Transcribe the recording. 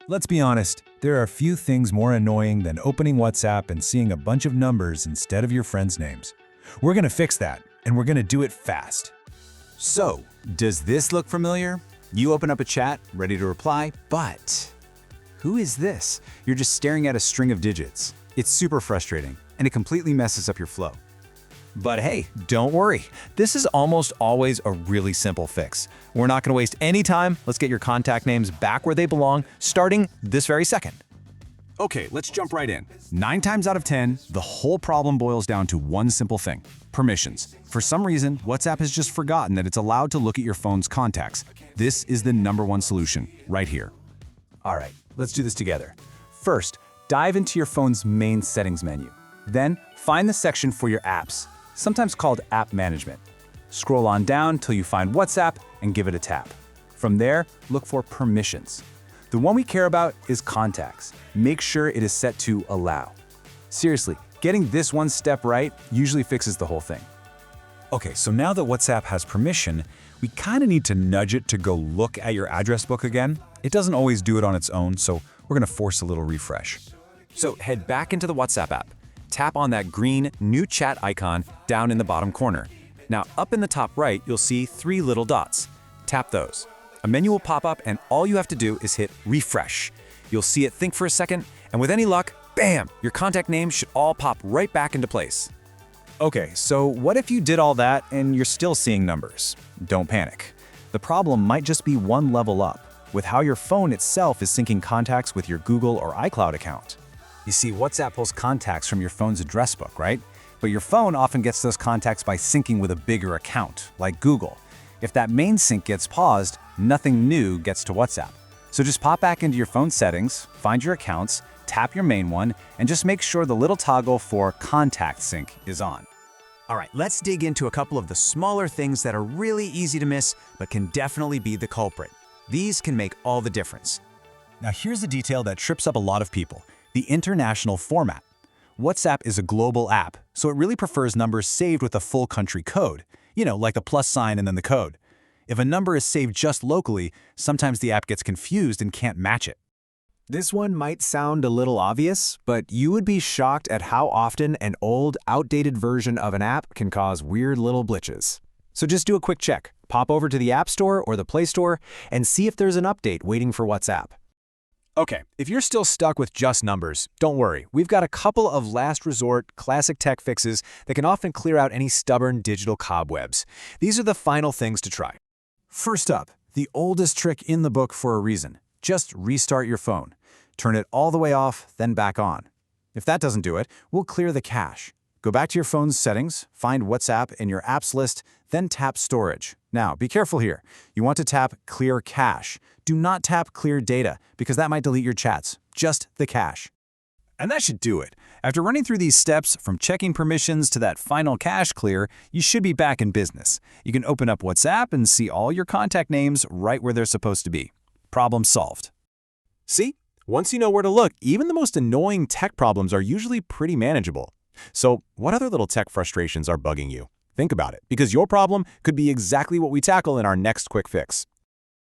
Let's be honest, there are few things more annoying than opening WhatsApp and seeing a bunch of numbers instead of your friends' names. We're gonna fix that, and we're gonna do it fast. So, does this look familiar? You open up a chat, ready to reply, but who is this? You're just staring at a string of digits. It's super frustrating, and it completely messes up your flow. But hey, don't worry. This is almost always a really simple fix. We're not going to waste any time. Let's get your contact names back where they belong, starting this very second. Okay, let's jump right in. 9 times out of 10, the whole problem boils down to one simple thing: permissions. For some reason, WhatsApp has just forgotten that it's allowed to look at your phone's contacts. This is the #1 solution, right here. All right, let's do this together. First, dive into your phone's main settings menu. Then, find the section for your apps, sometimes called App Management. Scroll on down till you find WhatsApp and give it a tap. From there, look for Permissions. The one we care about is Contacts. Make sure it is set to Allow. Seriously, getting this one step right usually fixes the whole thing. Okay, so now that WhatsApp has permission, we kind of need to nudge it to go look at your address book again. It doesn't always do it on its own, so we're gonna force a little refresh. So head back into the WhatsApp app. Tap on that green New Chat icon down in the bottom corner. Now, up in the top right, you'll see 3 little dots. Tap those. A menu will pop up, and all you have to do is hit refresh. You'll see it think for a second, and with any luck, bam, your contact names should all pop right back into place. Okay, so what if you did all that and you're still seeing numbers? Don't panic. The problem might just be one level up, with how your phone itself is syncing contacts with your Google or iCloud account. You see, WhatsApp pulls contacts from your phone's address book, right? But your phone often gets those contacts by syncing with a bigger account, like Google. If that main sync gets paused, nothing new gets to WhatsApp. So just pop back into your phone settings, find your accounts, tap your main one, and just make sure the little toggle for Contact Sync is on. All right, let's dig into a couple of the smaller things that are really easy to miss, but can definitely be the culprit. These can make all the difference. Now here's a detail that trips up a lot of people: the international format. WhatsApp is a global app, so it really prefers numbers saved with a full country code. You know, like the plus sign and then the code. If a number is saved just locally, sometimes the app gets confused and can't match it. This one might sound a little obvious, but you would be shocked at how often an old, outdated version of an app can cause weird little glitches. So just do a quick check. Pop over to the App Store or the Play Store and see if there's an update waiting for WhatsApp. Okay, if you're still stuck with just numbers, don't worry. We've got a couple of last resort, classic tech fixes that can often clear out any stubborn digital cobwebs. These are the final things to try. First up, the oldest trick in the book for a reason. Just restart your phone. Turn it all the way off, then back on. If that doesn't do it, we'll clear the cache. Go back to your phone's settings, find WhatsApp in your apps list, then tap Storage. Now, be careful here. You want to tap Clear Cache. Do not tap Clear Data, because that might delete your chats. Just the cache. And that should do it. After running through these steps, from checking permissions to that final cache clear, you should be back in business. You can open up WhatsApp and see all your contact names right where they're supposed to be. Problem solved. See? Once you know where to look, even the most annoying tech problems are usually pretty manageable. So, what other little tech frustrations are bugging you? Think about it, because your problem could be exactly what we tackle in our next quick fix.